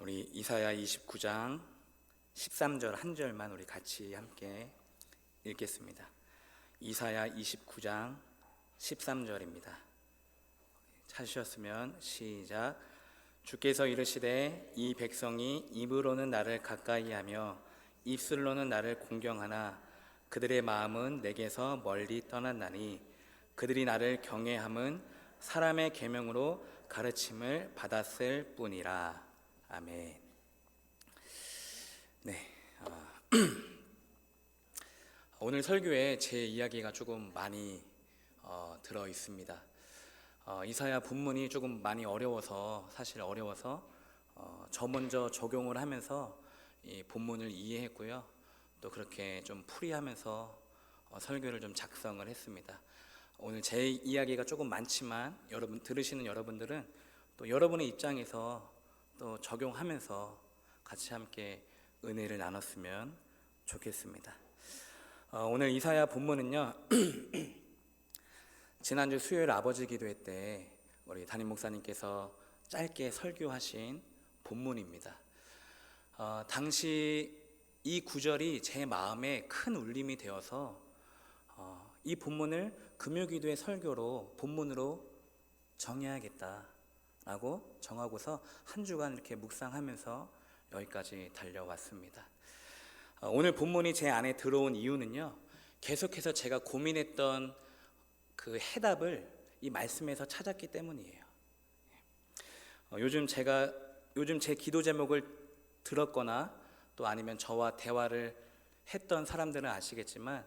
우리 이사야 29장 13절 한 절만 우리 같이 함께 읽겠습니다. 이사야 29장 13절입니다. 찾으셨으면 시작. 주께서 이르시되 이 백성이 입으로는 나를 가까이하며 입술로는 나를 공경하나 그들의 마음은 내게서 멀리 떠났나니 그들이 나를 경외함은 사람의 계명으로 가르침을 받았을 뿐이라. 아멘. 네, 오늘 설교에 제 이야기가 조금 많이 들어 있습니다. 이사야 본문이 조금 많이 어려워서 저 먼저 적용을 하면서 이 본문을 이해했고요. 또 그렇게 좀 풀이하면서 설교를 좀 작성을 했습니다. 오늘 제 이야기가 조금 많지만 들으시는 여러분들은 또 여러분의 입장에서 또 적용하면서 같이 함께 은혜를 나눴으면 좋겠습니다. 오늘 이사야 본문은요 지난주 수요일 아버지 기도회 때 우리 담임 목사님께서 짧게 설교하신 본문입니다. 당시 이 구절이 제 마음에 큰 울림이 되어서 이 본문을 금요기도의 설교로 본문으로 정해야겠다라고 정하고서 한 주간 이렇게 묵상하면서 여기까지 달려왔습니다. 오늘 본문이 제 안에 들어온 이유는요, 계속해서 제가 고민했던 그 해답을 이 말씀에서 찾았기 때문이에요. 요즘 제 기도 제목을 들었거나 또 아니면 저와 대화를 했던 사람들은 아시겠지만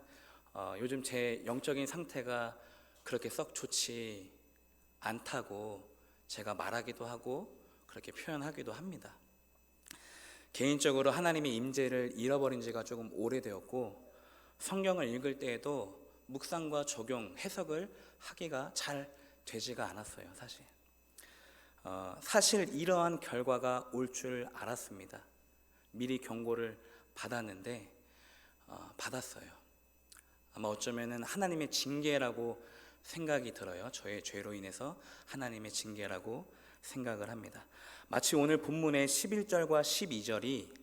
요즘 제 영적인 상태가 그렇게 썩 좋지 않다고 제가 말하기도 하고 그렇게 표현하기도 합니다. 개인적으로 하나님의 임재를 잃어버린 지가 조금 오래되었고 성경을 읽을 때에도 묵상과 적용, 해석을 하기가 잘 되지가 않았어요. 사실 이러한 결과가 올 줄 알았습니다. 미리 경고를 받았는데 받았어요. 아마 어쩌면은 하나님의 징계라고 생각이 들어요. 저의 죄로 인해서 하나님의 징계라고 생각을 합니다. 마치 오늘 본문의 11절과 12절이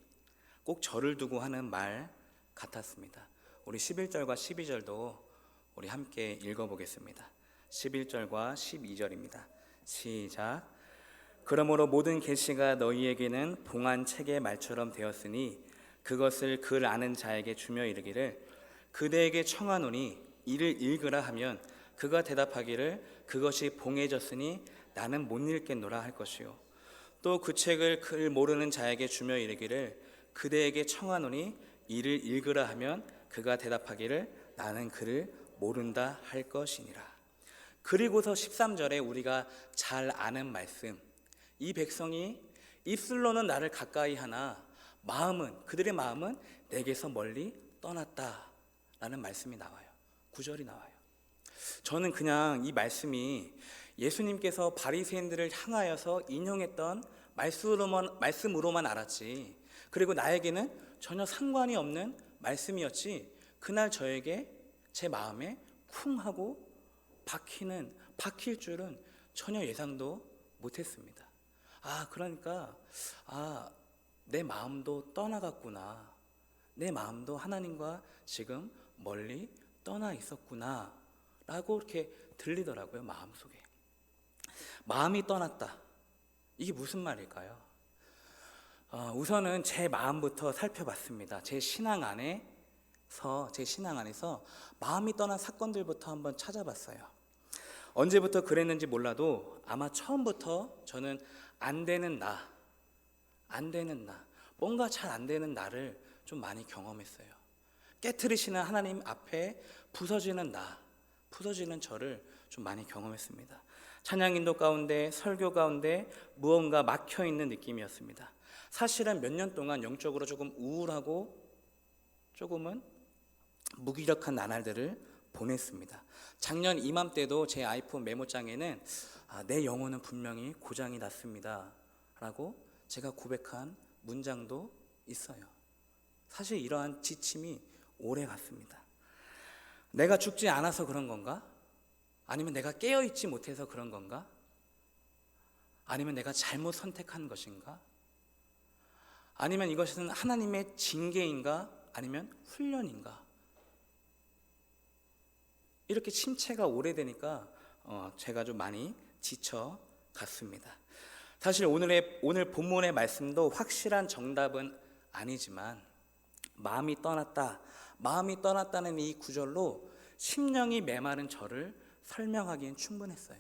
꼭 저를 두고 하는 말 같았습니다. 우리 11절과 12절도 우리 함께 읽어보겠습니다. 11절과 12절입니다. 시작. 그러므로 모든 계시가 너희에게는 봉한 책의 말처럼 되었으니 그것을 글 아는 자에게 주며 이르기를 그대에게 청하노니 이를 읽으라 하면 그가 대답하기를 그것이 봉해졌으니 나는 못 읽겠노라 할 것이요 또 그 책을 글 모르는 자에게 주며 이르기를 그대에게 청하노니 이를 읽으라 하면 그가 대답하기를 나는 그를 모른다 할 것이니라. 그리고서 13절에 우리가 잘 아는 말씀, 이 백성이 입술로는 나를 가까이 하나 그들의 마음은 내게서 멀리 떠났다라는 말씀이 나와요. 9절이 나와요. 저는 그냥 이 말씀이 예수님께서 바리새인들을 향하여서 인용했던 말씀으로만 알았지, 그리고 나에게는 전혀 상관이 없는 말씀이었지, 그날 저에게 제 마음에 쿵 하고 박힐 줄은 전혀 예상도 못했습니다. 그러니까 내 마음도 떠나갔구나, 내 마음도 하나님과 지금 멀리 떠나 있었구나 라고 이렇게 들리더라고요. 마음속에 마음이 떠났다, 이게 무슨 말일까요? 우선은 제 마음부터 살펴봤습니다. 제 신앙 안에서 마음이 떠난 사건들부터 한번 찾아봤어요. 언제부터 그랬는지 몰라도 아마 처음부터 저는 안 되는 나, 뭔가 잘 안 되는 나를 좀 많이 경험했어요. 깨트리시는 하나님 앞에 부서지는 저를 좀 많이 경험했습니다. 찬양 인도 가운데, 설교 가운데 무언가 막혀있는 느낌이었습니다. 사실은 몇 년 동안 영적으로 조금 우울하고 조금은 무기력한 나날들을 보냈습니다. 작년 이맘때도 제 아이폰 메모장에는 내 영혼은 분명히 고장이 났습니다 라고 제가 고백한 문장도 있어요. 사실 이러한 지침이 오래 갔습니다. 내가 죽지 않아서 그런 건가? 아니면 내가 깨어있지 못해서 그런 건가? 아니면 내가 잘못 선택한 것인가? 아니면 이것은 하나님의 징계인가? 아니면 훈련인가? 이렇게 침체가 오래되니까 제가 좀 많이 지쳐갔습니다. 사실 오늘 본문의 말씀도 확실한 정답은 아니지만 마음이 떠났다는 이 구절로 심령이 메마른 저를 설명하기엔 충분했어요.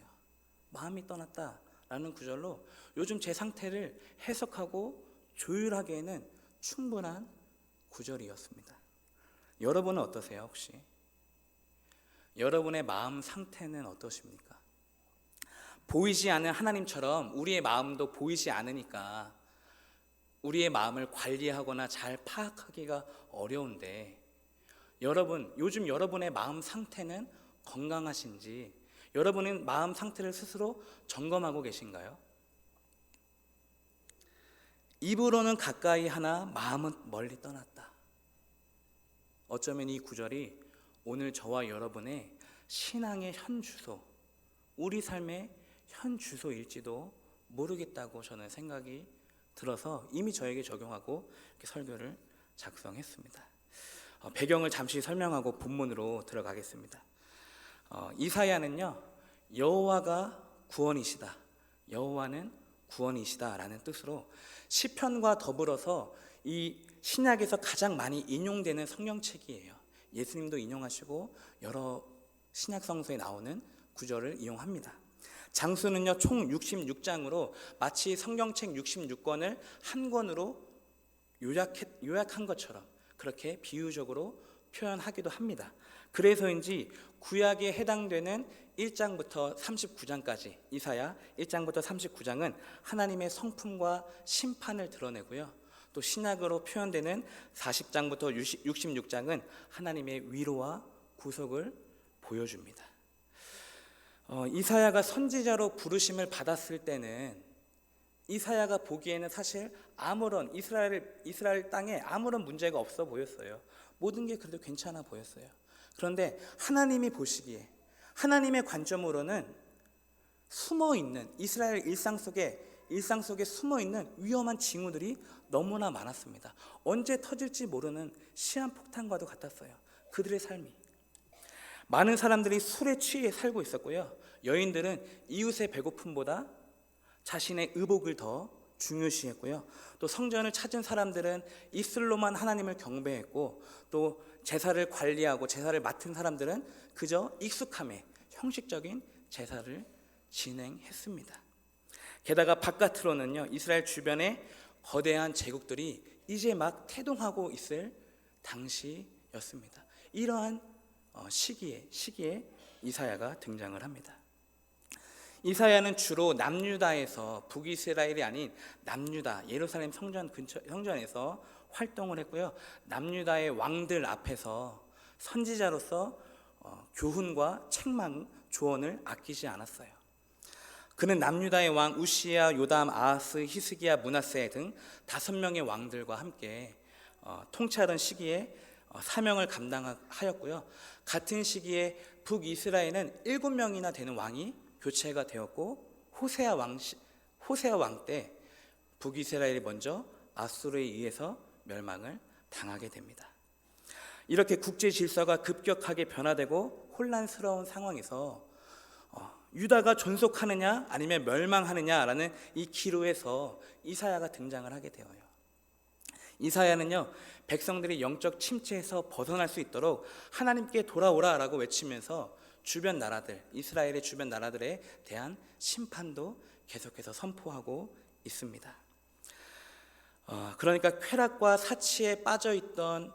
마음이 떠났다라는 구절로 요즘 제 상태를 해석하고 조율하기에는 충분한 구절이었습니다. 여러분은 어떠세요? 혹시 여러분의 마음 상태는 어떠십니까? 보이지 않는 하나님처럼 우리의 마음도 보이지 않으니까 우리의 마음을 관리하거나 잘 파악하기가 어려운데, 요즘 여러분의 마음 상태는 건강하신지, 여러분은 마음 상태를 스스로 점검하고 계신가요? 입으로는 가까이 하나 마음은 멀리 떠났다. 어쩌면 이 구절이 오늘 저와 여러분의 신앙의 현 주소, 우리 삶의 현 주소일지도 모르겠다고 저는 생각이 들어서 이미 저에게 적용하고 이렇게 설교를 작성했습니다. 배경을 잠시 설명하고 본문으로 들어가겠습니다. 이사야는요, 여호와가 구원이시다, 여호와는 구원이시다라는 뜻으로 시편과 더불어서 이 신약에서 가장 많이 인용되는 성경책이에요. 예수님도 인용하시고 여러 신약 성서에 나오는 구절을 이용합니다. 장수는요 총 66장으로 마치 성경책 66권을 한 권으로 요약한 것처럼 그렇게 비유적으로 표현하기도 합니다. 그래서인지 구약에 해당되는 1장부터 39장까지, 이사야 1장부터 39장은 하나님의 성품과 심판을 드러내고요, 또 신약으로 표현되는 40장부터 66장은 하나님의 위로와 구속을 보여줍니다. 이사야가 선지자로 부르심을 받았을 때는 이사야가 보기에는 사실 아무런 이스라엘 땅에 아무런 문제가 없어 보였어요. 모든 게 그래도 괜찮아 보였어요. 그런데 하나님이 보시기에, 하나님의 관점으로는 숨어있는 이스라엘 일상 속에 숨어있는 위험한 징후들이 너무나 많았습니다. 언제 터질지 모르는 시한폭탄과도 같았어요. 그들의 삶이. 많은 사람들이 술에 취해 살고 있었고요, 여인들은 이웃의 배고픔보다 자신의 의복을 더 중요시했고요, 또 성전을 찾은 사람들은 입술로만 하나님을 경배했고, 또 제사를 관리하고 제사를 맡은 사람들은 그저 익숙함에 형식적인 제사를 진행했습니다. 게다가 바깥으로는요, 이스라엘 주변에 거대한 제국들이 이제 막 태동하고 있을 당시였습니다. 이러한 시기에 이사야가 등장을 합니다. 이사야는 주로 남유다에서, 북이스라엘이 아닌 남유다 예루살렘 성전에서 활동을 했고요, 남유다의 왕들 앞에서 선지자로서 교훈과 책망, 조언을 아끼지 않았어요. 그는 남유다의 왕 우시야, 요담, 아하스, 히스기야, 므낫세 등 5명의 왕들과 함께 통치하던 시기에 사명을 감당하였고요, 같은 시기에 북이스라엘은 7명이나 되는 왕이 교체가 되었고, 호세아 왕 때 북이스라엘이 먼저 아수르에 의해서 멸망을 당하게 됩니다. 이렇게 국제 질서가 급격하게 변화되고 혼란스러운 상황에서 유다가 존속하느냐 아니면 멸망하느냐라는 이 기로에서 이사야가 등장을 하게 되어요. 이사야는요, 백성들이 영적 침체에서 벗어날 수 있도록 하나님께 돌아오라라고 외치면서 주변 나라들, 이스라엘의 주변 나라들에 대한 심판도 계속해서 선포하고 있습니다. 그러니까 쾌락과 사치에 빠져있던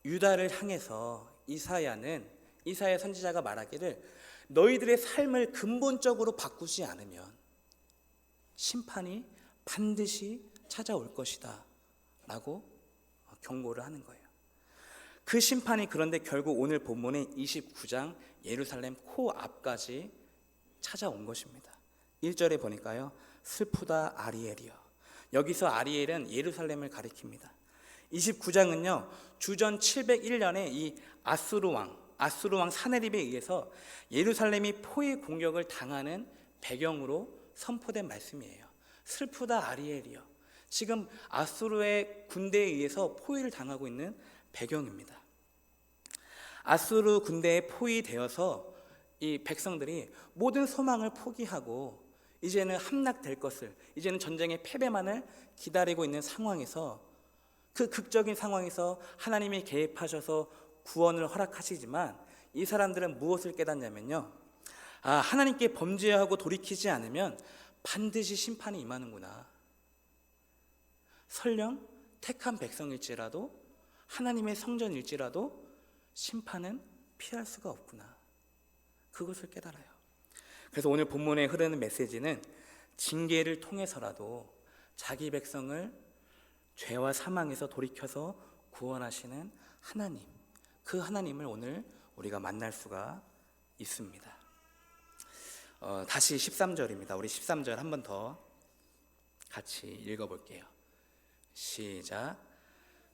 유다를 향해서 이사야 선지자가 말하기를, 너희들의 삶을 근본적으로 바꾸지 않으면 심판이 반드시 찾아올 것이다 라고 경고를 하는 거예요. 그 심판이 그런데 결국 오늘 본문의 29장 예루살렘 코앞까지 찾아온 것입니다. 1절에 보니까요, 슬프다 아리엘이여. 여기서 아리엘은 예루살렘을 가리킵니다. 29장은요 주전 701년에 이 아수르 왕 사네립에 의해서 예루살렘이 포의 공격을 당하는 배경으로 선포된 말씀이에요. 슬프다 아리엘이여. 지금 아수르의 군대에 의해서 포위를 당하고 있는 배경입니다. 아수르 군대에 포위되어서 이 백성들이 모든 소망을 포기하고 이제는 함락될 것을, 이제는 전쟁의 패배만을 기다리고 있는 상황에서, 그 극적인 상황에서 하나님이 개입하셔서 구원을 허락하시지만 이 사람들은 무엇을 깨닫냐면요, 하나님께 범죄하고 돌이키지 않으면 반드시 심판이 임하는구나. 설령 택한 백성일지라도, 하나님의 성전일지라도 심판은 피할 수가 없구나. 그것을 깨달아요. 그래서 오늘 본문에 흐르는 메시지는 징계를 통해서라도 자기 백성을 죄와 사망에서 돌이켜서 구원하시는 하나님, 그 하나님을 오늘 우리가 만날 수가 있습니다. 다시 13절입니다. 우리 13절 한 번 더 같이 읽어볼게요. 시작.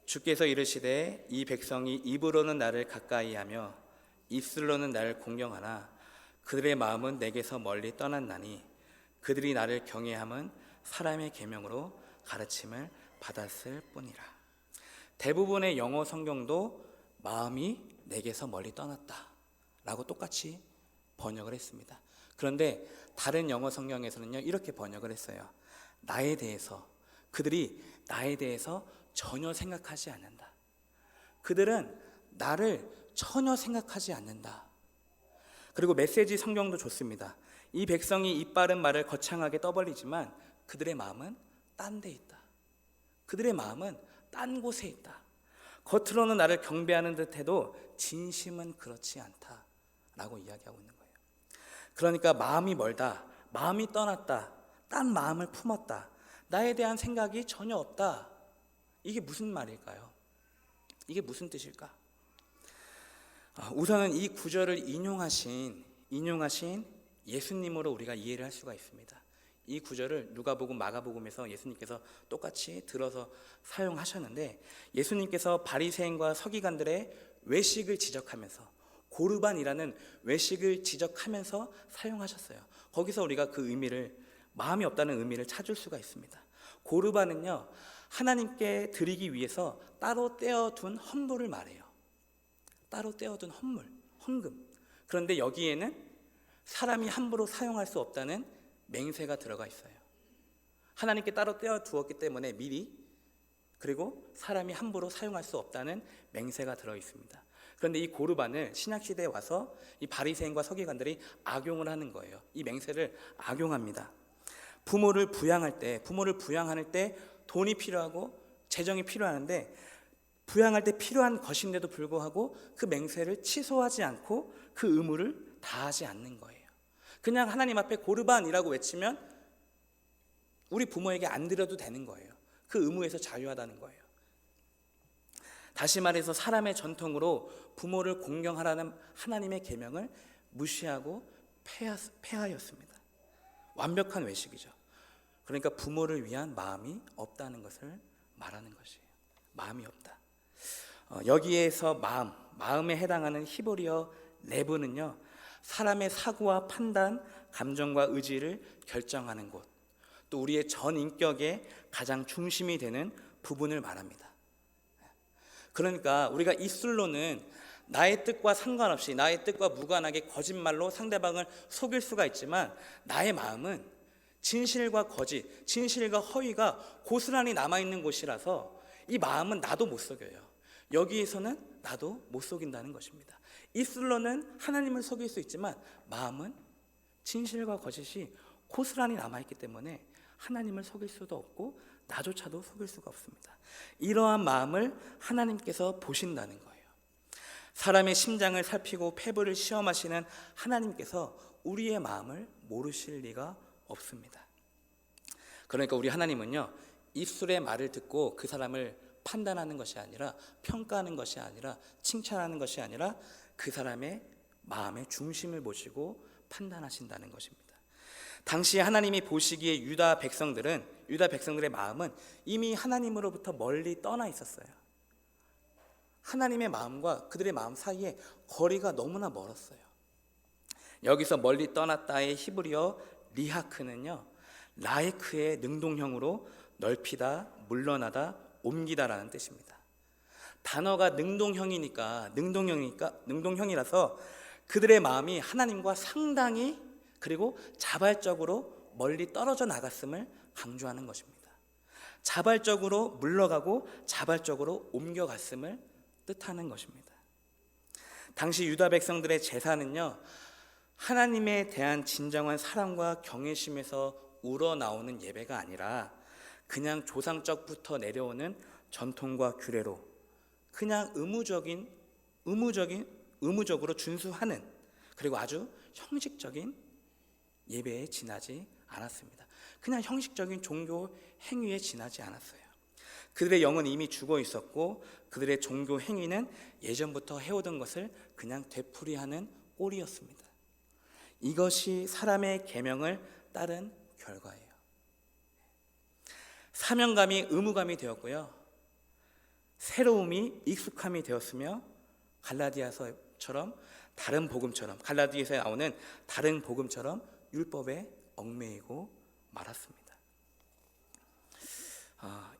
주께서 이르시되 이 백성이 입으로는 나를 가까이하며 입술로는 나를 공경하나 그들의 마음은 내게서 멀리 떠났나니 그들이 나를 경외함은 사람의 계명으로 가르침을 받았을 뿐이라. 대부분의 영어 성경도 마음이 내게서 멀리 떠났다 라고 똑같이 번역을 했습니다. 그런데 다른 영어 성경에서는요, 이렇게 번역을 했어요. 나에 대해서, 그들이 나에 대해서 전혀 생각하지 않는다. 그들은 나를 전혀 생각하지 않는다. 그리고 메시지 성경도 좋습니다. 이 백성이 입 바른 말을 거창하게 떠벌리지만 그들의 마음은 딴 데 있다. 그들의 마음은 딴 곳에 있다. 겉으로는 나를 경배하는 듯해도 진심은 그렇지 않다 라고 이야기하고 있는 거예요. 그러니까 마음이 멀다, 마음이 떠났다, 딴 마음을 품었다, 나에 대한 생각이 전혀 없다. 이게 무슨 말일까요? 이게 무슨 뜻일까? 우선은 이 구절을 인용하신 예수님으로 우리가 이해를 할 수가 있습니다. 이 구절을 누가복음, 마가복음에서 예수님께서 똑같이 들어서 사용하셨는데, 예수님께서 바리새인과 서기관들의 외식을 지적하면서, 고르반이라는 외식을 지적하면서 사용하셨어요. 거기서 우리가 그 의미를, 마음이 없다는 의미를 찾을 수가 있습니다. 고르반은요, 하나님께 드리기 위해서 따로 떼어둔 헌물을 말해요. 따로 떼어둔 헌금. 그런데 여기에는 사람이 함부로 사용할 수 없다는 맹세가 들어가 있어요. 하나님께 따로 떼어두었기 때문에 미리, 그리고 사람이 함부로 사용할 수 없다는 맹세가 들어 있습니다. 그런데 이 고르반을 신약시대에 와서 이 바리새인과 서기관들이 악용을 하는 거예요. 이 맹세를 악용합니다. 부모를 부양하는 때 돈이 필요하고 재정이 필요하는데, 부양할 때 필요한 것인데도 불구하고 그 맹세를 취소하지 않고 그 의무를 다하지 않는 거예요. 그냥 하나님 앞에 고르반이라고 외치면 우리 부모에게 안 드려도 되는 거예요. 그 의무에서 자유하다는 거예요. 다시 말해서 사람의 전통으로 부모를 공경하라는 하나님의 계명을 무시하고 폐하였습니다. 완벽한 외식이죠. 그러니까 부모를 위한 마음이 없다는 것을 말하는 것이에요. 마음이 없다. 여기에서 마음에 해당하는 히브리어 레브는요, 사람의 사고와 판단, 감정과 의지를 결정하는 곳, 또 우리의 전 인격의 가장 중심이 되는 부분을 말합니다. 그러니까 우리가 입술로는 나의 뜻과 상관없이, 나의 뜻과 무관하게 거짓말로 상대방을 속일 수가 있지만, 나의 마음은 진실과 거짓, 진실과 허위가 고스란히 남아있는 곳이라서 이 마음은 나도 못 속여요. 여기에서는 나도 못 속인다는 것입니다. 입술로는 하나님을 속일 수 있지만 마음은 진실과 거짓이 고스란히 남아있기 때문에 하나님을 속일 수도 없고 나조차도 속일 수가 없습니다. 이러한 마음을 하나님께서 보신다는 거예요. 사람의 심장을 살피고 폐부를 시험하시는 하나님께서 우리의 마음을 모르실 리가 없습니다. 그러니까 우리 하나님은요, 입술의 말을 듣고 그 사람을 판단하는 것이 아니라, 평가하는 것이 아니라, 칭찬하는 것이 아니라 그 사람의 마음의 중심을 보시고 판단하신다는 것입니다. 당시 하나님이 보시기에 유다 백성들의 마음은 이미 하나님으로부터 멀리 떠나 있었어요. 하나님의 마음과 그들의 마음 사이에 거리가 너무나 멀었어요. 여기서 멀리 떠났다의 히브리어 리하크는요, 라에크의 능동형으로 넓히다, 물러나다, 옮기다라는 뜻입니다. 단어가 능동형이라서 그들의 마음이 하나님과 상당히 그리고 자발적으로 멀리 떨어져 나갔음을 강조하는 것입니다. 자발적으로 물러가고 자발적으로 옮겨갔음을 뜻하는 것입니다. 당시 유다 백성들의 제사는요, 하나님에 대한 진정한 사랑과 경외심에서 우러나오는 예배가 아니라 그냥 조상적부터 내려오는 전통과 규례로 그냥 의무적으로 준수하는, 그리고 아주 형식적인 예배에 지나지 않았습니다. 그냥 형식적인 종교 행위에 지나지 않았어요. 그들의 영은 이미 죽어 있었고 그들의 종교 행위는 예전부터 해오던 것을 그냥 되풀이하는 꼴이었습니다. 이것이 사람의 계명을 따른 결과예요. 사명감이 의무감이 되었고요, 새로움이 익숙함이 되었으며 갈라디아서에 나오는 다른 복음처럼 율법에 얽매이고 말았습니다.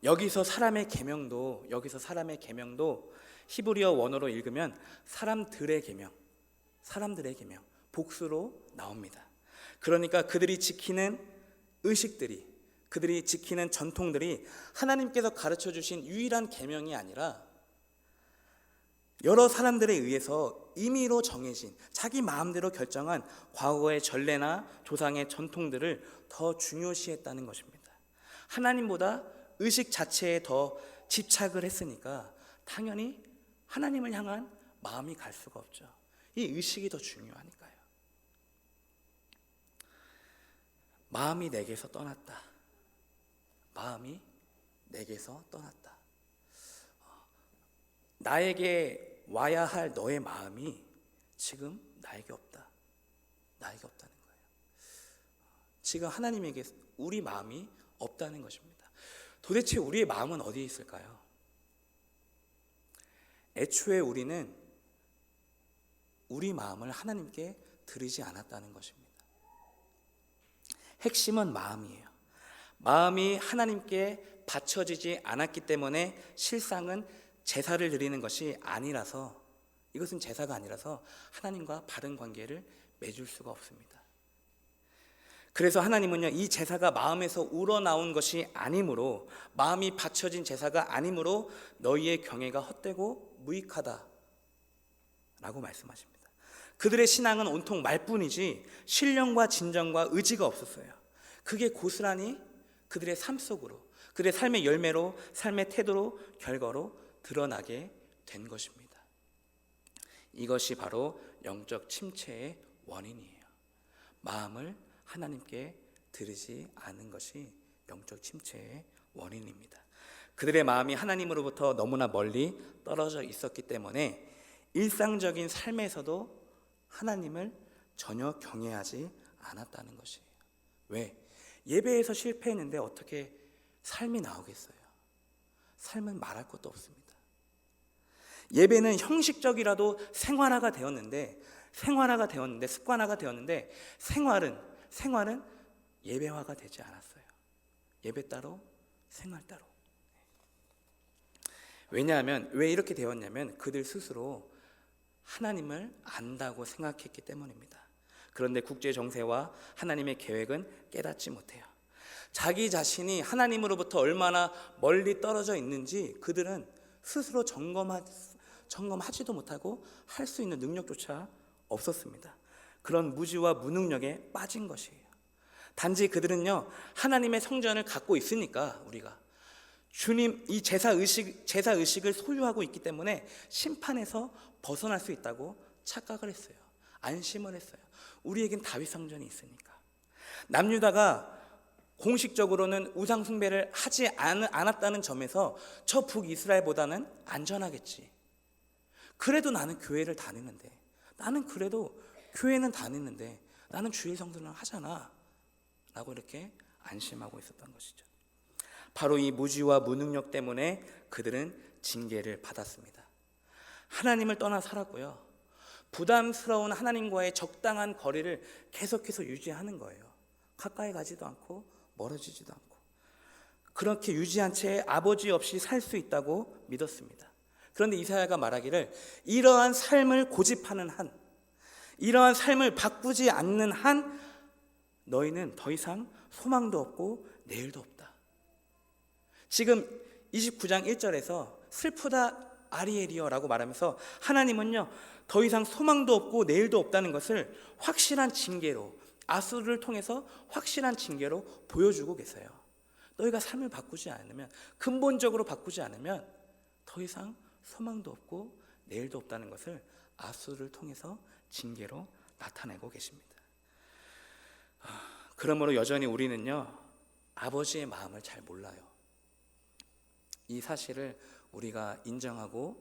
여기서 사람의 계명도 히브리어 원어로 읽으면 사람들의 계명, 복수로 나옵니다. 그러니까 그들이 지키는 의식들이, 그들이 지키는 전통들이 하나님께서 가르쳐 주신 유일한 계명이 아니라 여러 사람들에 의해서 임의로 정해진, 자기 마음대로 결정한 과거의 전례나 조상의 전통들을 더 중요시했다는 것입니다. 하나님보다 의식 자체에 더 집착을 했으니까 당연히 하나님을 향한 마음이 갈 수가 없죠. 이 의식이 더 중요하니까요. 마음이 내게서 떠났다. 나에게 와야 할 너의 마음이 지금 나에게 없다는 거예요. 지금 하나님에게 우리 마음이 없다는 것입니다. 도대체 우리의 마음은 어디에 있을까요? 애초에 우리는 우리 마음을 하나님께 드리지 않았다는 것입니다. 핵심은 마음이에요. 마음이 하나님께 바쳐지지 않았기 때문에 실상은 제사를 드리는 것이 아니라서, 이것은 제사가 아니라서 하나님과 바른 관계를 맺을 수가 없습니다. 그래서 하나님은요, 이 제사가 마음에서 우러나온 것이 아니므로, 마음이 바쳐진 제사가 아니므로 너희의 경외가 헛되고 무익하다 라고 말씀하십니다. 그들의 신앙은 온통 말뿐이지 신령과 진정과 의지가 없었어요. 그게 고스란히 그들의 삶 속으로, 그들의 삶의 열매로, 삶의 태도로, 결과로 드러나게 된 것입니다. 이것이 바로 영적 침체의 원인이에요. 마음을 하나님께 드리지 않은 것이 영적 침체의 원인입니다. 그들의 마음이 하나님으로부터 너무나 멀리 떨어져 있었기 때문에 일상적인 삶에서도 하나님을 전혀 경외하지 않았다는 것이에요. 왜? 예배에서 실패했는데 어떻게 삶이 나오겠어요? 삶은 말할 것도 없습니다. 예배는 형식적이라도 습관화가 되었는데 생활은 예배화가 되지 않았어요. 예배 따로, 생활 따로. 왜냐하면, 왜 이렇게 되었냐면 그들 스스로 하나님을 안다고 생각했기 때문입니다. 그런데 국제 정세와 하나님의 계획은 깨닫지 못해요. 자기 자신이 하나님으로부터 얼마나 멀리 떨어져 있는지 그들은 스스로 점검하지도 못하고 할 수 있는 능력조차 없었습니다. 그런 무지와 무능력에 빠진 것이에요. 단지 그들은요, 하나님의 성전을 갖고 있으니까, 우리가 주님 이 제사 의식을 소유하고 있기 때문에 심판에서 벗어날 수 있다고 착각을 했어요. 안심을 했어요. 우리에겐 다윗 성전이 있으니까. 남유다가 공식적으로는 우상 숭배를 하지 않았다는 점에서 저 북이스라엘보다는 안전하겠지. 그래도 나는 교회를 다니는데, 나는 주일 성전을 하잖아 라고 이렇게 안심하고 있었던 것이죠. 바로 이 무지와 무능력 때문에 그들은 징계를 받았습니다. 하나님을 떠나 살았고요, 부담스러운 하나님과의 적당한 거리를 계속해서 유지하는 거예요. 가까이 가지도 않고 멀어지지도 않고. 그렇게 유지한 채 아버지 없이 살 수 있다고 믿었습니다. 그런데 이사야가 말하기를 이러한 삶을 고집하는 한, 이러한 삶을 바꾸지 않는 한 너희는 더 이상 소망도 없고 내일도 없다. 지금 29장 1절에서 슬프다 아리엘이여라고 말하면서 하나님은요 더 이상 소망도 없고 내일도 없다는 것을 확실한 징계로, 아수르를 통해서 확실한 징계로 보여주고 계세요. 너희가 삶을 바꾸지 않으면, 근본적으로 바꾸지 않으면 더 이상 소망도 없고 내일도 없다는 것을 아수르를 통해서 징계로 나타내고 계십니다. 그러므로 여전히 우리는요 아버지의 마음을 잘 몰라요. 이 사실을 우리가 인정해야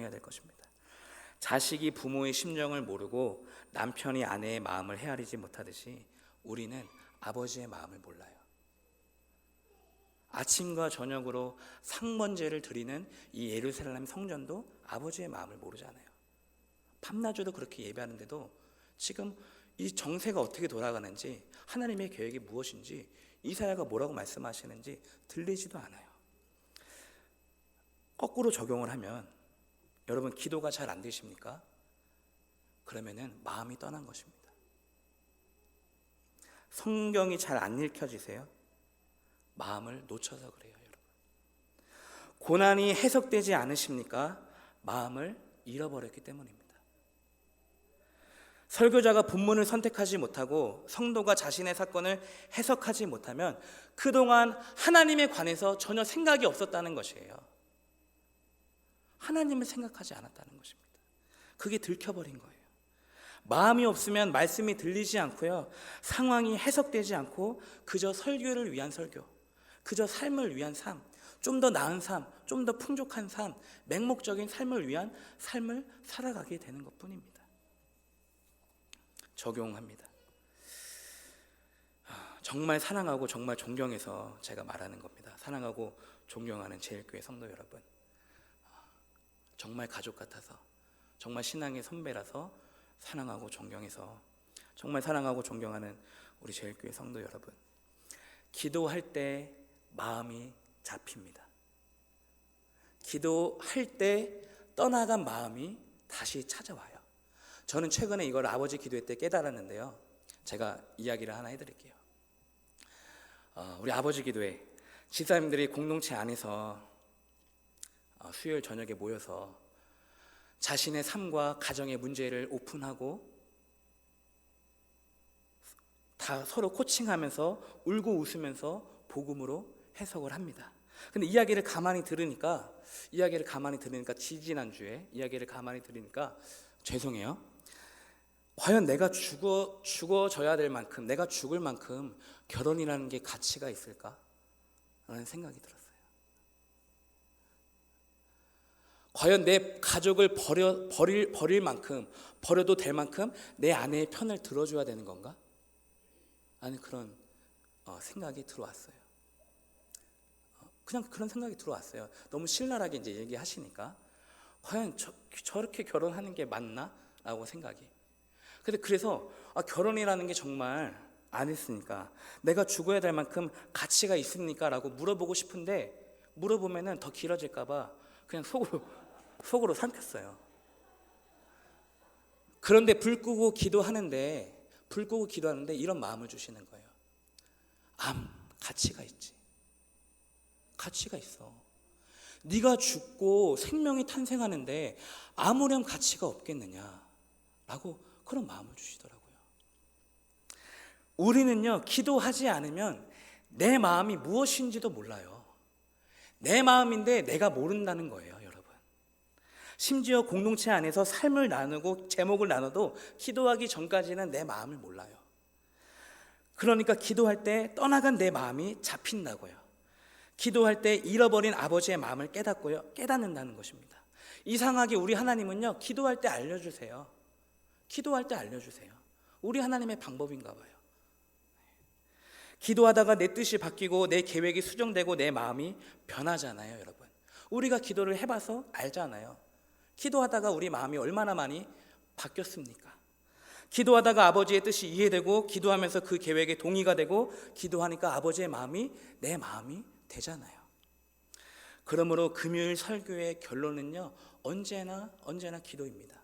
될 것입니다. 자식이 부모의 심정을 모르고 남편이 아내의 마음을 헤아리지 못하듯이 우리는 아버지의 마음을 몰라요. 아침과 저녁으로 상번제를 드리는 이 예루살렘 성전도 아버지의 마음을 모르잖아요. 밤낮으로 그렇게 예배하는데도 지금 이 정세가 어떻게 돌아가는지, 하나님의 계획이 무엇인지, 이사야가 뭐라고 말씀하시는지 들리지도 않아요. 거꾸로 적용을 하면 여러분 기도가 잘 안 되십니까? 그러면은 마음이 떠난 것입니다. 성경이 잘 안 읽혀지세요? 마음을 놓쳐서 그래요, 여러분. 고난이 해석되지 않으십니까? 마음을 잃어버렸기 때문입니다. 설교자가 본문을 선택하지 못하고 성도가 자신의 사건을 해석하지 못하면 그동안 하나님에 관해서 전혀 생각이 없었다는 것이에요. 하나님을 생각하지 않았다는 것입니다. 그게 들켜버린 거예요. 마음이 없으면 말씀이 들리지 않고요, 상황이 해석되지 않고 그저 설교를 위한 설교, 그저 삶을 위한 삶, 좀 더 나은 삶, 좀 더 풍족한 삶, 맹목적인 삶을 위한 삶을 살아가게 되는 것뿐입니다. 적용합니다. 정말 사랑하고 정말 존경해서 제가 말하는 겁니다. 사랑하고 존경하는 제일교회 성도 여러분, 정말 가족 같아서, 정말 신앙의 선배라서 사랑하고 존경해서 정말 사랑하고 존경하는 우리 제일교회 성도 여러분, 기도할 때 마음이 잡힙니다. 기도할 때 떠나간 마음이 다시 찾아와요. 저는 최근에 이걸 아버지 기도회 때 깨달았는데요, 제가 이야기를 하나 해드릴게요. 우리 아버지 기도회 집사님들이 공동체 안에서 수요일 저녁에 모여서 자신의 삶과 가정의 문제를 오픈하고 다 서로 코칭하면서 울고 웃으면서 복음으로 해석을 합니다. 근데 이야기를 가만히 들으니까 지지난주에 이야기를 가만히 들으니까 죄송해요. 과연 내가 죽어져야 될 만큼, 내가 죽을 만큼 결혼이라는 게 가치가 있을까? 라는 생각이 들었어요. 과연 내 가족을 버릴 만큼, 버려도 될 만큼 내 아내의 편을 들어줘야 되는 건가? 라는 그런 생각이 들어왔어요. 그냥 그런 생각이 들어왔어요. 너무 신랄하게 이제 얘기하시니까 과연 저렇게 결혼하는 게 맞나? 라고 생각이. 근데 그래서 결혼이라는 게 정말 안 했으니까 내가 죽어야 될 만큼 가치가 있습니까? 라고 물어보고 싶은데 물어보면은 더 길어질까 봐 그냥 속으로 삼켰어요. 그런데 불 끄고 기도하는데 이런 마음을 주시는 거예요. 가치가 있지. 가치가 있어. 네가 죽고 생명이 탄생하는데 아무렴 가치가 없겠느냐라고 그런 마음을 주시더라고요. 우리는요, 기도하지 않으면 내 마음이 무엇인지도 몰라요. 내 마음인데 내가 모른다는 거예요, 여러분. 심지어 공동체 안에서 삶을 나누고 제목을 나눠도 기도하기 전까지는 내 마음을 몰라요. 그러니까 기도할 때 떠나간 내 마음이 잡힌다고요. 기도할 때 잃어버린 아버지의 마음을 깨닫는다는 것입니다. 이상하게 우리 하나님은요, 기도할 때 알려주세요. 우리 하나님의 방법인가 봐요. 기도하다가 내 뜻이 바뀌고 내 계획이 수정되고 내 마음이 변하잖아요, 여러분. 우리가 기도를 해봐서 알잖아요. 기도하다가 우리 마음이 얼마나 많이 바뀌었습니까? 기도하다가 아버지의 뜻이 이해되고 기도하면서 그 계획에 동의가 되고 기도하니까 아버지의 마음이 내 마음이 되잖아요. 그러므로 금요일 설교의 결론은요, 언제나 기도입니다.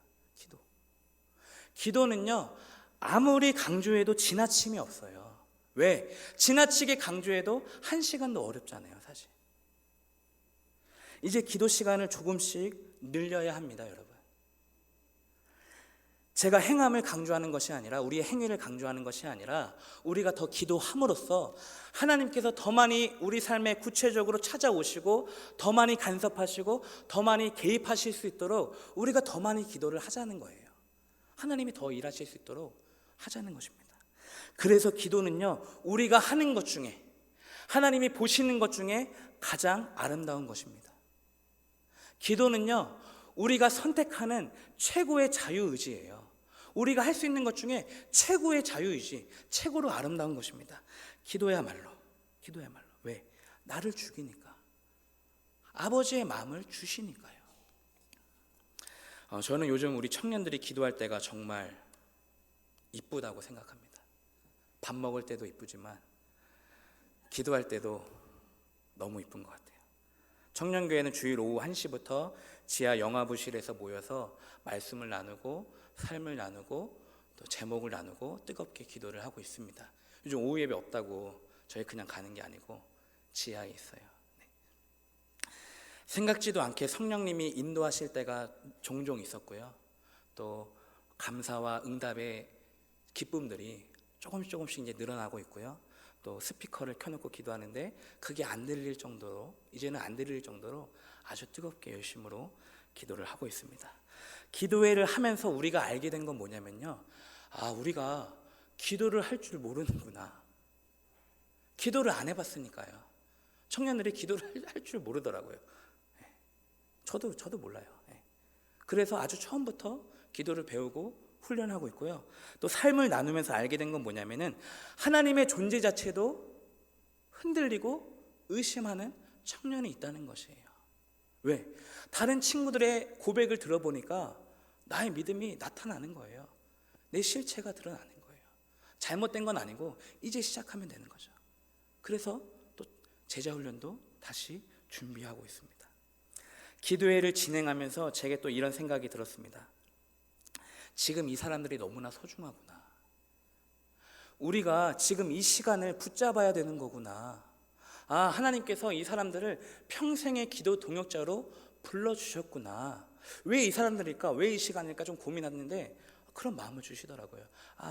기도는요, 아무리 강조해도 지나침이 없어요. 왜? 지나치게 강조해도 1시간도 어렵잖아요, 사실. 이제 기도 시간을 조금씩 늘려야 합니다, 여러분. 제가 행함을 강조하는 것이 아니라, 우리의 행위를 강조하는 것이 아니라, 우리가 더 기도함으로써 하나님께서 더 많이 우리 삶에 구체적으로 찾아오시고 더 많이 간섭하시고 더 많이 개입하실 수 있도록 우리가 더 많이 기도를 하자는 거예요. 하나님이 더 일하실 수 있도록 하자는 것입니다. 그래서 기도는요, 우리가 하는 것 중에, 하나님이 보시는 것 중에 가장 아름다운 것입니다. 기도는요, 우리가 선택하는 최고의 자유의지예요. 우리가 할 수 있는 것 중에 최고의 자유의지, 최고로 아름다운 것입니다. 기도야말로. 왜? 나를 죽이니까. 아버지의 마음을 주시니까요. 저는 요즘 우리 청년들이 기도할 때가 정말 이쁘다고 생각합니다. 밥 먹을 때도 이쁘지만 기도할 때도 너무 이쁜 것 같아요. 청년교회는 주일 오후 1시부터 지하 영화부실에서 모여서 말씀을 나누고 삶을 나누고 또 제목을 나누고 뜨겁게 기도를 하고 있습니다. 요즘 오후 예배 없다고 저희 그냥 가는 게 아니고 지하에 있어요. 네. 생각지도 않게 성령님이 인도하실 때가 종종 있었고요. 또 감사와 응답의 기쁨들이 조금씩 이제 늘어나고 있고요. 또 스피커를 켜놓고 기도하는데 그게 안 들릴 정도로, 이제는 안 들릴 정도로 아주 뜨겁게 열심으로 기도를 하고 있습니다. 기도회를 하면서 우리가 알게 된 건 뭐냐면요, 우리가 기도를 할 줄 모르는구나. 기도를 안 해봤으니까요. 청년들이 기도를 할 줄 모르더라고요. 저도 몰라요. 그래서 아주 처음부터 기도를 배우고 훈련하고 있고요. 또 삶을 나누면서 알게 된 건 뭐냐면은 하나님의 존재 자체도 흔들리고 의심하는 청년이 있다는 것이에요. 왜? 다른 친구들의 고백을 들어보니까 나의 믿음이 나타나는 거예요. 내 실체가 드러나는 거예요. 잘못된 건 아니고 이제 시작하면 되는 거죠. 그래서 또 제자 훈련도 다시 준비하고 있습니다. 기도회를 진행하면서 제게 또 이런 생각이 들었습니다. 지금 이 사람들이 너무나 소중하구나. 우리가 지금 이 시간을 붙잡아야 되는 거구나. 하나님께서 이 사람들을 평생의 기도 동역자로 불러주셨구나. 왜 이 사람들일까? 왜 이 시간일까? 좀 고민했는데 그런 마음을 주시더라고요.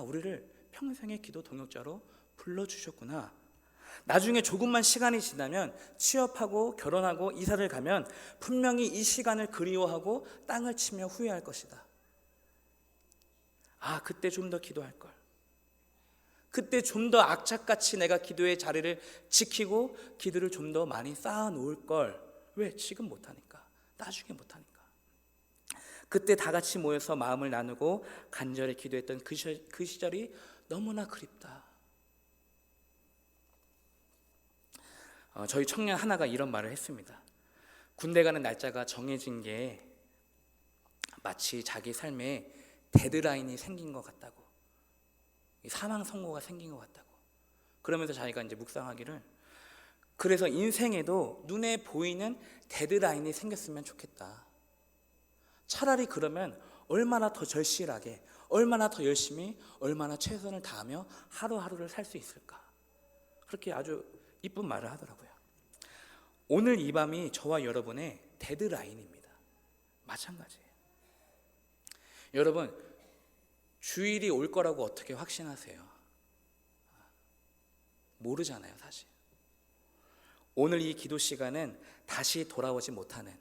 우리를 평생의 기도 동역자로 불러주셨구나. 나중에 조금만 시간이 지나면 취업하고 결혼하고 이사를 가면 분명히 이 시간을 그리워하고 땅을 치며 후회할 것이다. 그때 좀 더 기도할 걸. 그때 좀 더 악착같이 내가 기도의 자리를 지키고 기도를 좀 더 많이 쌓아 놓을 걸. 왜? 지금 못하니까. 나중에 못하니까. 그때 다 같이 모여서 마음을 나누고 간절히 기도했던 그 시절이 너무나 그립다. 저희 청년 하나가 이런 말을 했습니다. 군대 가는 날짜가 정해진 게 마치 자기 삶에 데드라인이 생긴 것 같다고, 사망 선고가 생긴 것 같다고. 그러면서 자기가 이제 묵상하기를, 그래서 인생에도 눈에 보이는 데드라인이 생겼으면 좋겠다. 차라리 그러면 얼마나 더 절실하게, 얼마나 더 열심히, 얼마나 최선을 다하며 하루하루를 살 수 있을까. 그렇게 아주 이쁜 말을 하더라고요. 오늘 이 밤이 저와 여러분의 데드라인입니다. 마찬가지예요. 여러분, 주일이 올 거라고 어떻게 확신하세요? 모르잖아요, 사실. 오늘 이 기도 시간은 다시 돌아오지 못하는,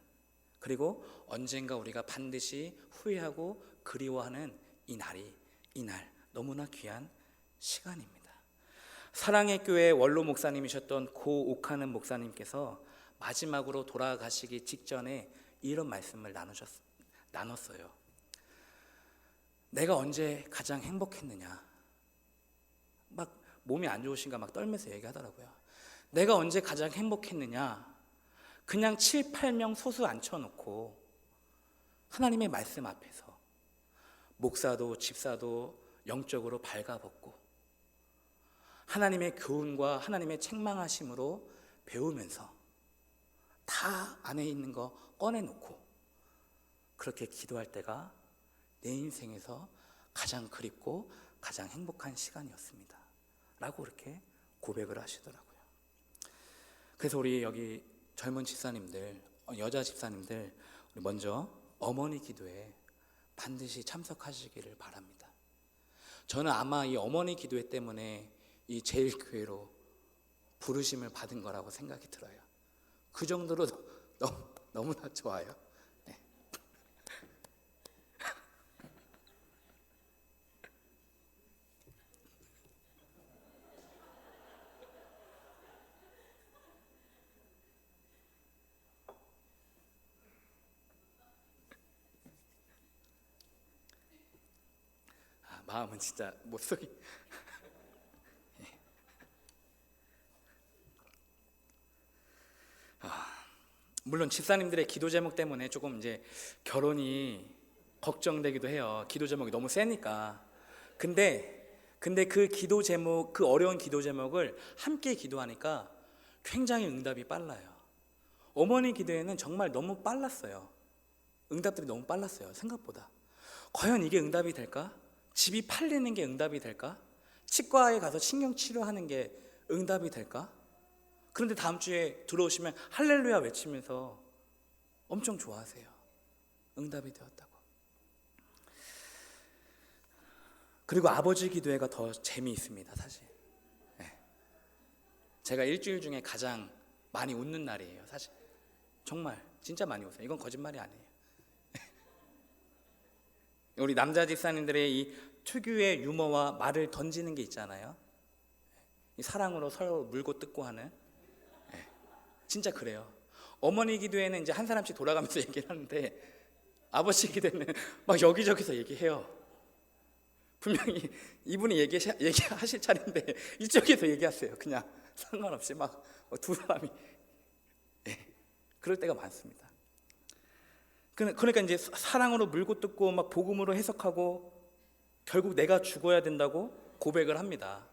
그리고 언젠가 우리가 반드시 후회하고 그리워하는 이 날 너무나 귀한 시간입니다. 사랑의 교회 원로 목사님이셨던 고 옥하는 목사님께서 마지막으로 돌아가시기 직전에 이런 말씀을 나눴어요. 내가 언제 가장 행복했느냐, 막 몸이 안 좋으신가 막 떨면서 얘기하더라고요. 내가 언제 가장 행복했느냐, 그냥 7, 8명 소수 앉혀놓고 하나님의 말씀 앞에서 목사도 집사도 영적으로 발가벗고 하나님의 교훈과 하나님의 책망하심으로 배우면서 다 안에 있는 거 꺼내놓고 그렇게 기도할 때가 내 인생에서 가장 그립고 가장 행복한 시간이었습니다 라고 그렇게 고백을 하시더라고요. 그래서 우리 여기 젊은 집사님들, 여자 집사님들, 우리 먼저 어머니 기도에 반드시 참석하시기를 바랍니다. 저는 아마 이 어머니 기도회 때문에 이 제일교회로 부르심을 받은 거라고 생각이 들어요. 그 정도로 너무나 좋아요. 네. 마음은 진짜 못속이. 물론 집사님들의 기도 제목 때문에 조금 이제 결혼이 걱정되기도 해요. 기도 제목이 너무 세니까. 근데 그 기도 제목, 그 어려운 기도 제목을 함께 기도하니까 굉장히 응답이 빨라요. 어머니 기도에는 정말 너무 빨랐어요. 응답들이 너무 빨랐어요. 생각보다. 과연 이게 응답이 될까? 집이 팔리는 게 응답이 될까? 치과에 가서 신경 치료하는 게 응답이 될까? 그런데 다음 주에 들어오시면 할렐루야 외치면서 엄청 좋아하세요. 응답이 되었다고. 그리고 아버지 기도회가 더 재미있습니다, 사실. 네. 제가 일주일 중에 가장 많이 웃는 날이에요, 사실. 정말 진짜 많이 웃어요. 이건 거짓말이 아니에요. 우리 남자 집사님들의 이 특유의 유머와 말을 던지는 게 있잖아요. 이 사랑으로 서로 물고 뜯고 하는. 진짜 그래요. 어머니 기도에는 이제 한 사람씩 돌아가면서 얘기를 하는데 아버지 기도에는 막 여기저기서 얘기해요. 분명히 이분이 얘기하실 차례인데 이쪽에서 얘기하세요. 그냥 상관없이 막 두 사람이. 그럴 때가 많습니다. 그러니까 이제 사랑으로 물고 뜯고 막 복음으로 해석하고 결국 내가 죽어야 된다고 고백을 합니다.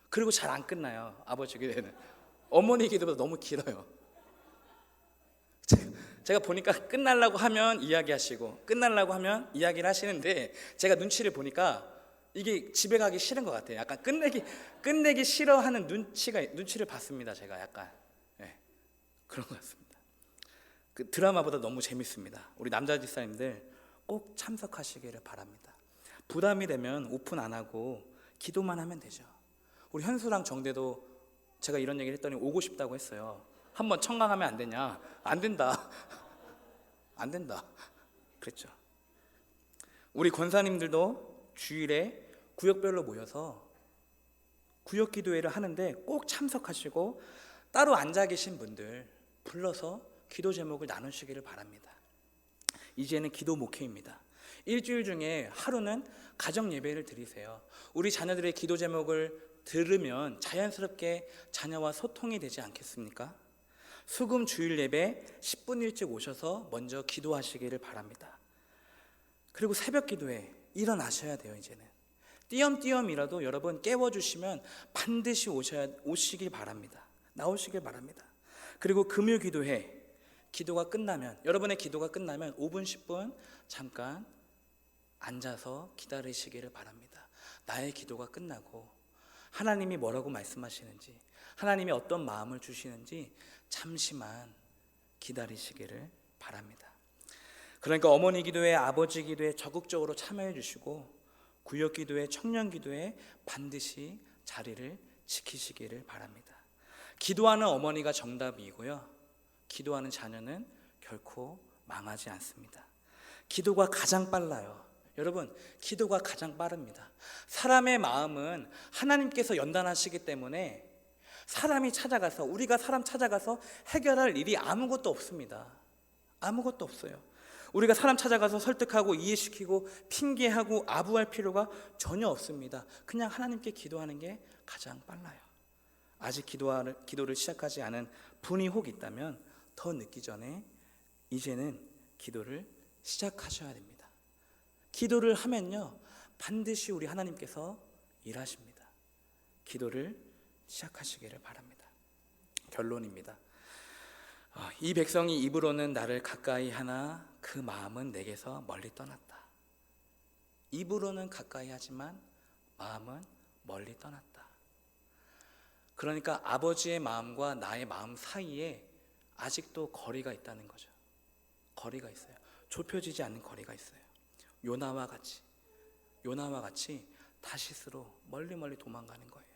그리고 잘 안 끝나요. 아버지 기도에는. 어머니 기도보다 너무 길어요. 제가 보니까 끝나려고 하면 이야기하시고 끝나려고 하면 이야기를 하시는데 제가 눈치를 보니까 이게 집에 가기 싫은 것 같아요. 약간 끝내기 싫어하는 눈치를 봤습니다. 제가 약간 그런 것 같습니다. 그 드라마보다 너무 재밌습니다. 우리 남자 집사님들 꼭 참석하시기를 바랍니다. 부담이 되면 오픈 안 하고 기도만 하면 되죠. 우리 현수랑 정대도 제가 이런 얘기를 했더니 오고 싶다고 했어요. 한번 청강하면 안 되냐? 안 된다. 안 된다. 그랬죠. 우리 권사님들도 주일에 구역별로 모여서 구역 기도회를 하는데 꼭 참석하시고 따로 앉아 계신 분들 불러서 기도 제목을 나누시기를 바랍니다. 이제는 기도 목회입니다. 일주일 중에 하루는 가정 예배를 드리세요. 우리 자녀들의 기도 제목을 들으면 자연스럽게 자녀와 소통이 되지 않겠습니까? 수금 주일 예배 10분 일찍 오셔서 먼저 기도하시기를 바랍니다. 그리고 새벽 기도에 일어나셔야 돼요. 이제는 띄엄띄엄이라도 여러분 깨워주시면 반드시 오시길 바랍니다. 나오시길 바랍니다. 그리고 금요 기도회 기도가 끝나면 여러분의 기도가 끝나면 5분 10분 잠깐 앉아서 기다리시기를 바랍니다. 나의 기도가 끝나고 하나님이 뭐라고 말씀하시는지 하나님이 어떤 마음을 주시는지 잠시만 기다리시기를 바랍니다. 그러니까 어머니 기도회, 아버지 기도회 적극적으로 참여해 주시고 구역 기도회, 청년 기도회 반드시 자리를 지키시기를 바랍니다. 기도하는 어머니가 정답이고요. 기도하는 자녀는 결코 망하지 않습니다. 기도가 가장 빨라요. 여러분, 기도가 가장 빠릅니다. 사람의 마음은 하나님께서 연단하시기 때문에 우리가 사람 찾아가서 해결할 일이 아무것도 없습니다. 아무것도 없어요. 우리가 사람 찾아가서 설득하고 이해시키고 핑계하고 아부할 필요가 전혀 없습니다. 그냥 하나님께 기도하는 게 가장 빨라요. 아직 기도를 시작하지 않은 분이 혹 있다면 더 늦기 전에 이제는 기도를 시작하셔야 됩니다. 기도를 하면요 반드시 우리 하나님께서 일하십니다. 기도를 시작하시기를 바랍니다. 결론입니다. 이 백성이 입으로는 나를 가까이 하나 그 마음은 내게서 멀리 떠났다. 입으로는 가까이 하지만 마음은 멀리 떠났다. 그러니까 아버지의 마음과 나의 마음 사이에 아직도 거리가 있다는 거죠. 거리가 있어요. 좁혀지지 않는 거리가 있어요. 요나와 같이 다시스로 멀리 도망가는 거예요.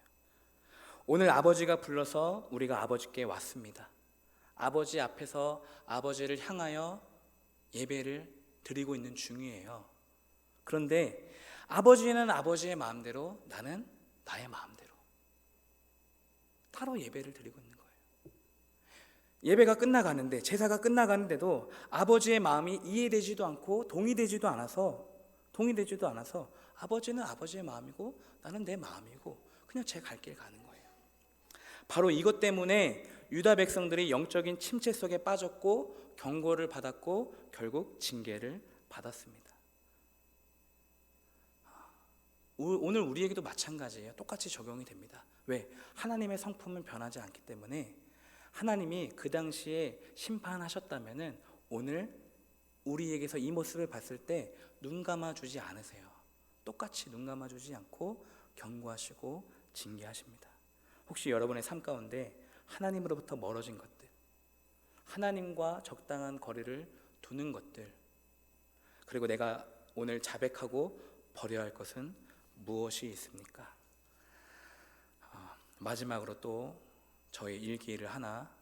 오늘 아버지가 불러서 우리가 아버지께 왔습니다. 아버지 앞에서 아버지를 향하여 예배를 드리고 있는 중이에요. 그런데 아버지는 아버지의 마음대로, 나는 나의 마음대로 따로 예배를 드리고 있는 거예요. 예배가 끝나가는데, 제사가 끝나가는데도 아버지의 마음이 이해되지도 않고 동의되지도 않아서 아버지는 아버지의 마음이고 나는 내 마음이고 그냥 제 갈 길 가는 거예요. 바로 이것 때문에 유다 백성들이 영적인 침체 속에 빠졌고 경고를 받았고 결국 징계를 받았습니다. 오늘 우리에게도 마찬가지예요. 똑같이 적용이 됩니다. 왜? 하나님의 성품은 변하지 않기 때문에 하나님이 그 당시에 심판하셨다면은 오늘 우리에게서 이 모습을 봤을 때 눈 감아주지 않으세요. 똑같이 눈 감아주지 않고 경고하시고 징계하십니다. 혹시 여러분의 삶 가운데 하나님으로부터 멀어진 것들, 하나님과 적당한 거리를 두는 것들, 그리고 내가 오늘 자백하고 버려야 할 것은 무엇이 있습니까? 마지막으로 또 저의 일기를 하나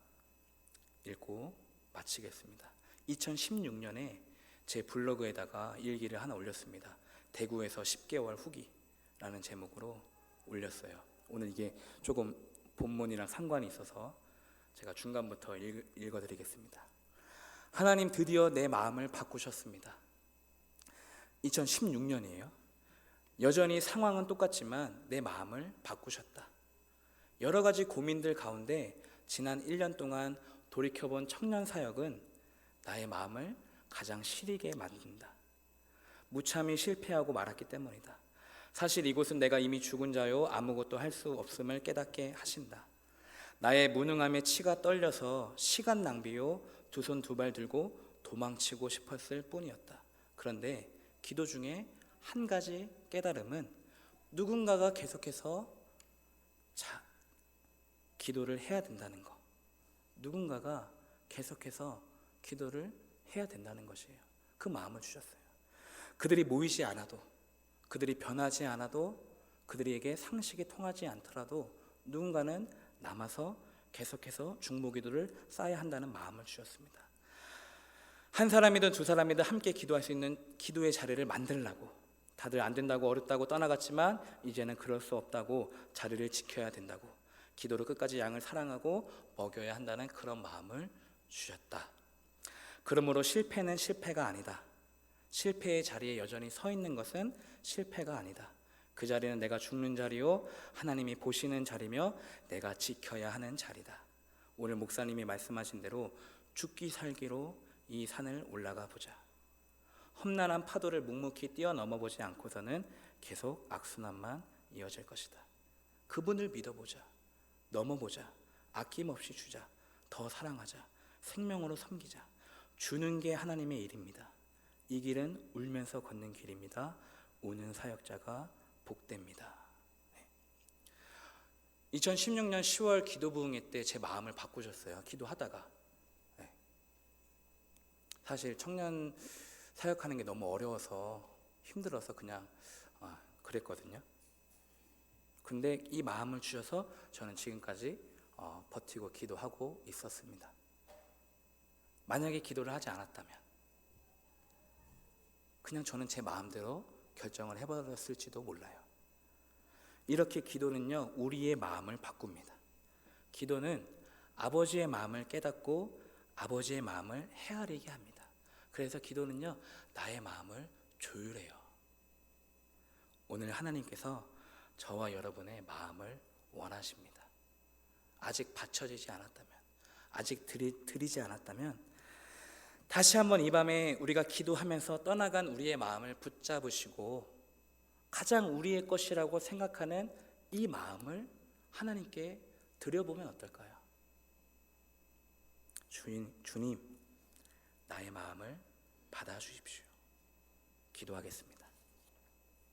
읽고 마치겠습니다. 2016년에 제 블로그에다가 일기를 하나 올렸습니다. 대구에서 10개월 후기라는 제목으로 올렸어요. 오늘 이게 조금 본문이랑 상관이 있어서 제가 중간부터 읽어드리겠습니다. 하나님 드디어 내 마음을 바꾸셨습니다. 2016년이에요. 여전히 상황은 똑같지만 내 마음을 바꾸셨다. 여러 가지 고민들 가운데 지난 1년 동안 돌이켜본 청년 사역은 나의 마음을 가장 시리게 만든다. 무참히 실패하고 말았기 때문이다. 사실 이곳은 내가 이미 죽은 자요 아무것도 할 수 없음을 깨닫게 하신다. 나의 무능함에 치가 떨려서 시간 낭비요 두 손 두 발 들고 도망치고 싶었을 뿐이었다. 그런데 기도 중에 한 가지 깨달음은 누군가가 계속해서 기도를 해야 된다는 거. 누군가가 계속해서 기도를 해야 된다는 것이에요. 그 마음을 주셨어요. 그들이 모이지 않아도, 그들이 변하지 않아도, 그들에게 상식이 통하지 않더라도 누군가는 남아서 계속해서 중보기도를 쌓아야 한다는 마음을 주셨습니다. 한 사람이든 두 사람이든 함께 기도할 수 있는 기도의 자리를 만들라고, 다들 안 된다고 어렵다고 떠나갔지만 이제는 그럴 수 없다고 자리를 지켜야 된다고, 기도로 끝까지 양을 사랑하고 먹여야 한다는 그런 마음을 주셨다. 그러므로 실패는 실패가 아니다. 실패의 자리에 여전히 서 있는 것은 실패가 아니다. 그 자리는 내가 죽는 자리요 하나님이 보시는 자리며 내가 지켜야 하는 자리다. 오늘 목사님이 말씀하신 대로 죽기 살기로 이 산을 올라가 보자. 험난한 파도를 묵묵히 뛰어넘어 보지 않고서는 계속 악순환만 이어질 것이다. 그분을 믿어보자. 넘어보자. 아낌없이 주자. 더 사랑하자. 생명으로 섬기자. 주는 게 하나님의 일입니다. 이 길은 울면서 걷는 길입니다. 우는 사역자가 복됩니다. 2016년 10월 기도 부흥회 때 제 마음을 바꾸셨어요. 기도하다가. 사실 청년 사역하는 게 너무 어려워서 힘들어서 그냥 그랬거든요. 근데 이 마음을 주셔서 저는 지금까지 버티고 기도하고 있었습니다. 만약에 기도를 하지 않았다면 그냥 저는 제 마음대로 결정을 해버렸을지도 몰라요. 이렇게 기도는요, 우리의 마음을 바꿉니다. 기도는 아버지의 마음을 깨닫고 아버지의 마음을 헤아리게 합니다. 그래서 기도는요, 나의 마음을 조율해요. 오늘 하나님께서 저와 여러분의 마음을 원하십니다. 아직 받쳐지지 않았다면, 아직 드리지 않았다면 다시 한번 이 밤에 우리가 기도하면서 떠나간 우리의 마음을 붙잡으시고 가장 우리의 것이라고 생각하는 이 마음을 하나님께 드려보면 어떨까요? 주님, 나의 마음을 받아주십시오. 기도하겠습니다.